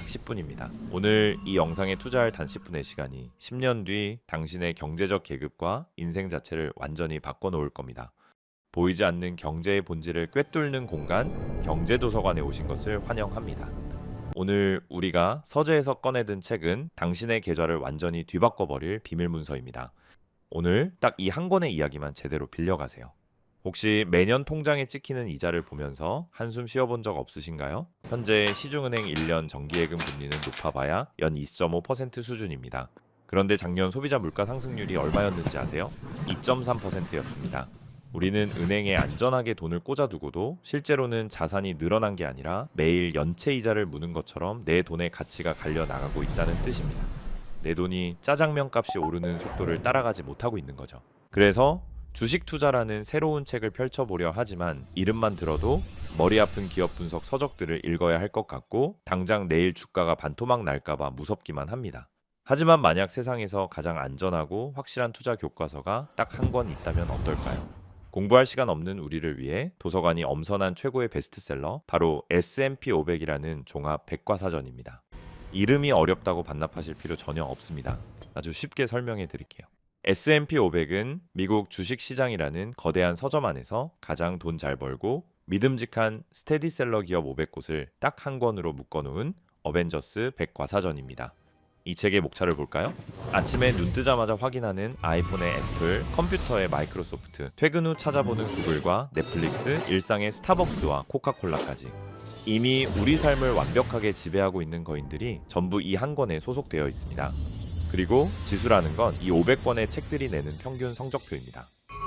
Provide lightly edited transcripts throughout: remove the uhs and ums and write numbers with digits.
10분입니다. 오늘 이 영상에 투자할 단 10분의 시간이 10년 뒤 당신의 경제적 계급과 인생 자체를 완전히 바꿔놓을 겁니다. 보이지 않는 경제의 본질을 꿰뚫는 공간, 경제도서관에 오신 것을 환영합니다. 오늘 우리가 서재에서 꺼내든 책은 당신의 계좌를 완전히 뒤바꿔버릴 비밀문서입니다. 오늘 딱 이 한 권의 이야기만 제대로 빌려가세요. 혹시 매년 통장에 찍히는 이자를 보면서 한숨 쉬어본 적 없으신가요? 현재 시중은행 1년 정기예금 금리는 높아봐야 연 2.5% 수준입니다. 그런데 작년 소비자 물가 상승률이 얼마였는지 아세요? 2.3%였습니다. 우리는 은행에 안전하게 돈을 꽂아두고도 실제로는 자산이 늘어난 게 아니라 매일 연체 이자를 무는 것처럼 내 돈의 가치가 갈려나가고 있다는 뜻입니다. 내 돈이 짜장면 값이 오르는 속도를 따라가지 못하고 있는 거죠. 그래서 주식 투자라는 새로운 책을 펼쳐보려 하지만 이름만 들어도 머리 아픈 기업 분석 서적들을 읽어야 할 것 같고 당장 내일 주가가 반토막 날까봐 무섭기만 합니다. 하지만 만약 세상에서 가장 안전하고 확실한 투자 교과서가 딱 한 권 있다면 어떨까요? 공부할 시간 없는 우리를 위해 도서관이 엄선한 최고의 베스트셀러 바로 S&P 500이라는 종합 백과사전입니다. 이름이 어렵다고 반납하실 필요 전혀 없습니다. 아주 쉽게 설명해 드릴게요. S&P 500은 미국 주식시장이라는 거대한 서점 안에서 가장 돈 잘 벌고 믿음직한 스테디셀러 기업 500곳을 딱 한 권으로 묶어놓은 어벤져스 백과사전입니다. 이 책의 목차를 볼까요? 아침에 눈 뜨자마자 확인하는 아이폰의 애플, 컴퓨터의 마이크로소프트, 퇴근 후 찾아보는 구글과 넷플릭스, 일상의 스타벅스와 코카콜라까지 이미 우리 삶을 완벽하게 지배하고 있는 거인들이 전부 이 한 권에 소속되어 있습니다. 그리고 지수라는 건 이 500권의 책들이 내는 평균 성적표입니다.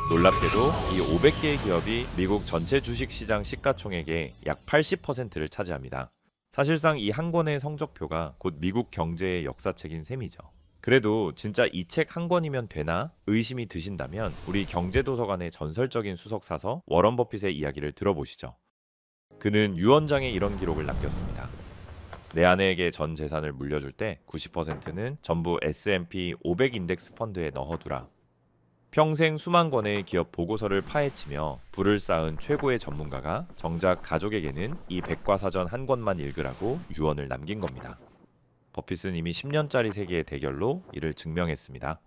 놀랍게도 이 500개의 기업이 미국 전체 주식시장 시가총액의 약 80%를 차지합니다. 사실상 이 한 권의 성적표가 곧 미국 경제의 역사책인 셈이죠. 그래도 진짜 이 책 한 권이면 되나 의심이 드신다면 우리 경제도서관의 전설적인 수석사서 워런 버핏의 이야기를 들어보시죠. 그는 유언장에 이런 기록을 남겼습니다. 내 아내에게 전 재산을 물려줄 때 90%는 전부 S&P 500 인덱스 펀드에 넣어두라. 평생 수만 권의 기업 보고서를 파헤치며 부를 쌓은 최고의 전문가가 정작 가족에게는 이 백과사전 한 권만 읽으라고 유언을 남긴 겁니다. 버핏은 이미 10년짜리 세계의 대결로 이를 증명했습니다.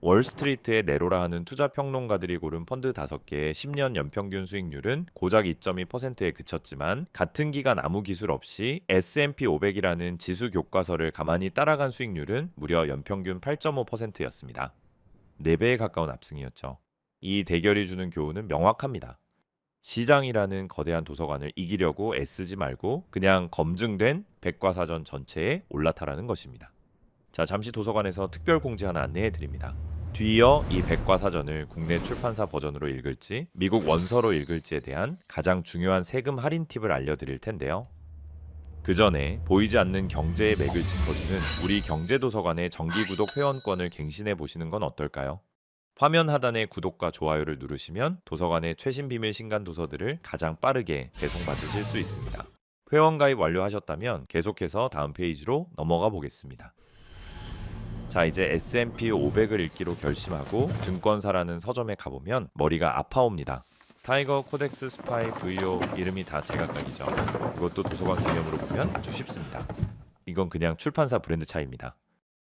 월스트리트의 네로라 하는 투자 평론가들이 고른 펀드 5개의 10년 연평균 수익률은 고작 2.2%에 그쳤지만 같은 기간 아무 기술 없이 S&P 500이라는 지수 교과서를 가만히 따라간 수익률은 무려 연평균 8.5%였습니다. 4배에 가까운 압승이었죠. 이 대결이 주는 교훈은 명확합니다. 시장이라는 거대한 도서관을 이기려고 애쓰지 말고 그냥 검증된 백과사전 전체에 올라타라는 것입니다. 자, 잠시 도서관에서 특별 공지 하나 안내해 드립니다. 뒤이어 이 백과사전을 국내 출판사 버전으로 읽을지 미국 원서로 읽을지에 대한 가장 중요한 세금 할인 팁을 알려드릴 텐데요. 그 전에 보이지 않는 경제의 맥을 짚어주는 우리 경제도서관의 정기구독 회원권을 갱신해 보시는 건 어떨까요? 화면 하단의 구독과 좋아요를 누르시면 도서관의 최신 비밀 신간 도서들을 가장 빠르게 배송받으실 수 있습니다. 회원 가입 완료하셨다면 계속해서 다음 페이지로 넘어가 보겠습니다. 자, 이제 S&P 500을 읽기로 결심하고 증권사라는 서점에 가보면 머리가 아파옵니다. 타이거, 코덱스, 스파이, VO 이름이 다 제각각이죠. 이것도 도서관 개념으로 보면 아주 쉽습니다. 이건 그냥 출판사 브랜드 차이입니다.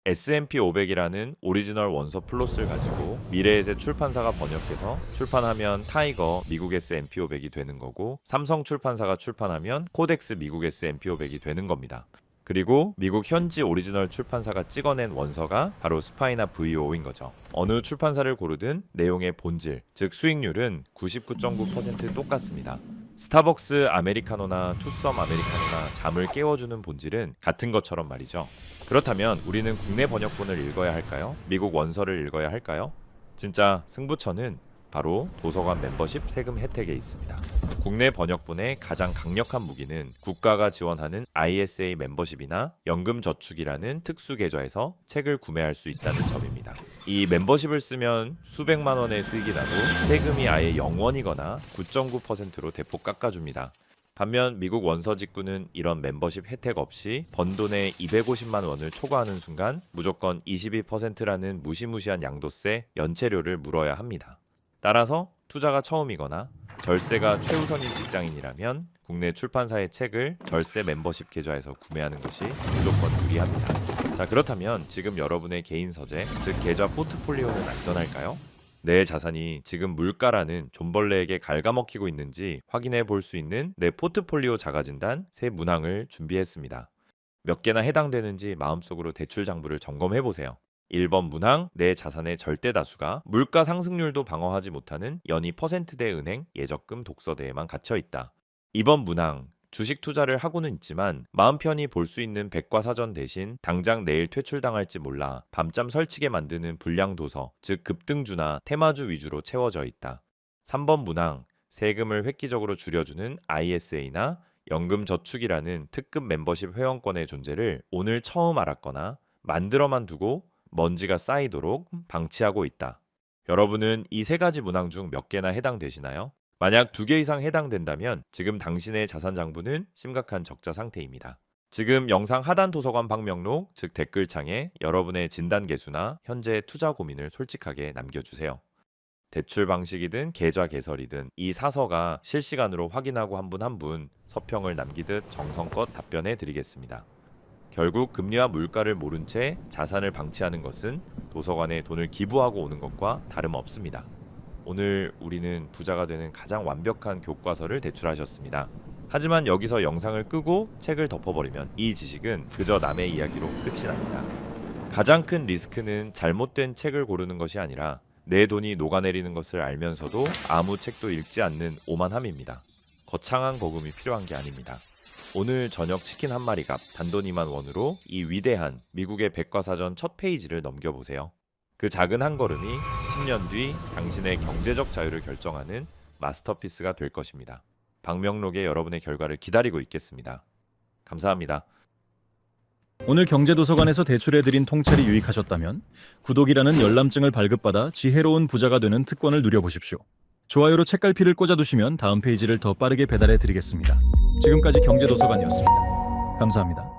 S&P 500이라는 오리지널 원서 플롯을 가지고 미래의 새 출판사가 번역해서 출판하면 타이거 미국 S&P 500이 되는 거고 삼성 출판사가 출판하면 코덱스 미국 S&P 500이 되는 겁니다. 그리고 미국 현지 오리지널 출판사가 찍어낸 원서가 바로 스파이나 VO인 거죠. 어느 출판사를 고르든 내용의 본질, 즉 수익률은 99.9% 똑같습니다. 스타벅스 아메리카노나 투썸 아메리카노나 잠을 깨워주는 본질은 같은 것처럼 말이죠. 그렇다면 우리는 국내 번역본을 읽어야 할까요? 미국 원서를 읽어야 할까요? 진짜 승부처는 바로 도서관 멤버십 세금 혜택에 있습니다. 국내 번역본의 가장 강력한 무기는 국가가 지원하는 ISA 멤버십이나 연금저축이라는 특수 계좌에서 책을 구매할 수 있다는 점입니다. 이 멤버십을 쓰면 수백만 원의 수익이 나도 세금이 아예 0원이거나 9.9%로 대폭 깎아줍니다. 반면 미국 원서 직구는 이런 멤버십 혜택 없이 번 돈의 250만 원을 초과하는 순간 무조건 22%라는 무시무시한 양도세, 연체료를 물어야 합니다. 따라서 투자가 처음이거나 절세가 최우선인 직장인이라면 국내 출판사의 책을 절세 멤버십 계좌에서 구매하는 것이 무조건 유리합니다. 자, 그렇다면 지금 여러분의 개인 서재, 즉 계좌 포트폴리오는 안전할까요? 내 자산이 지금 물가라는 존벌레에게 갉아먹히고 있는지 확인해 볼 수 있는 내 포트폴리오 자가진단 세 문항을 준비했습니다. 몇 개나 해당되는지 마음속으로 대출 장부를 점검해 보세요. 1번 문항, 내 자산의 절대 다수가 물가 상승률도 방어하지 못하는 연이 퍼센트대 은행, 예적금, 독서대에만 갇혀 있다. 2번 문항, 주식 투자를 하고는 있지만 마음 편히 볼 수 있는 백과사전 대신 당장 내일 퇴출당할지 몰라 밤잠 설치게 만드는 불량 도서, 즉 급등주나 테마주 위주로 채워져 있다. 3번 문항, 세금을 획기적으로 줄여주는 ISA나 연금저축이라는 특급 멤버십 회원권의 존재를 오늘 처음 알았거나 만들어만 두고 먼지가 쌓이도록 방치하고 있다. 여러분은 이 세 가지 문항 중 몇 개나 해당되시나요? 만약 2개 이상 해당된다면 지금 당신의 자산 장부는 심각한 적자 상태입니다. 지금 영상 하단 도서관 방명록, 즉 댓글창에 여러분의 진단 개수나 현재 투자 고민을 솔직하게 남겨주세요. 대출 방식이든 계좌 개설이든 이 사서가 실시간으로 확인하고 한 분 한 분 서평을 남기듯 정성껏 답변해 드리겠습니다. 결국 금리와 물가를 모른 채 자산을 방치하는 것은 도서관에 돈을 기부하고 오는 것과 다름없습니다. 오늘 우리는 부자가 되는 가장 완벽한 교과서를 대출하셨습니다. 하지만 여기서 영상을 끄고 책을 덮어버리면 이 지식은 그저 남의 이야기로 끝이 납니다. 가장 큰 리스크는 잘못된 책을 고르는 것이 아니라 내 돈이 녹아내리는 것을 알면서도 아무 책도 읽지 않는 오만함입니다. 거창한 거금이 필요한 게 아닙니다. 오늘 저녁 치킨 한 마리 값 단돈 2만 원으로 이 위대한 미국의 백과사전 첫 페이지를 넘겨보세요. 그 작은 한 걸음이 10년 뒤 당신의 경제적 자유를 결정하는 마스터피스가 될 것입니다. 방명록에 여러분의 결과를 기다리고 있겠습니다. 감사합니다. 오늘 경제도서관에서 대출해드린 통찰이 유익하셨다면 구독이라는 열람증을 발급받아 지혜로운 부자가 되는 특권을 누려보십시오. 좋아요로 책갈피를 꽂아두시면 다음 페이지를 더 빠르게 배달해드리겠습니다. 지금까지 경제도서관이었습니다. 감사합니다.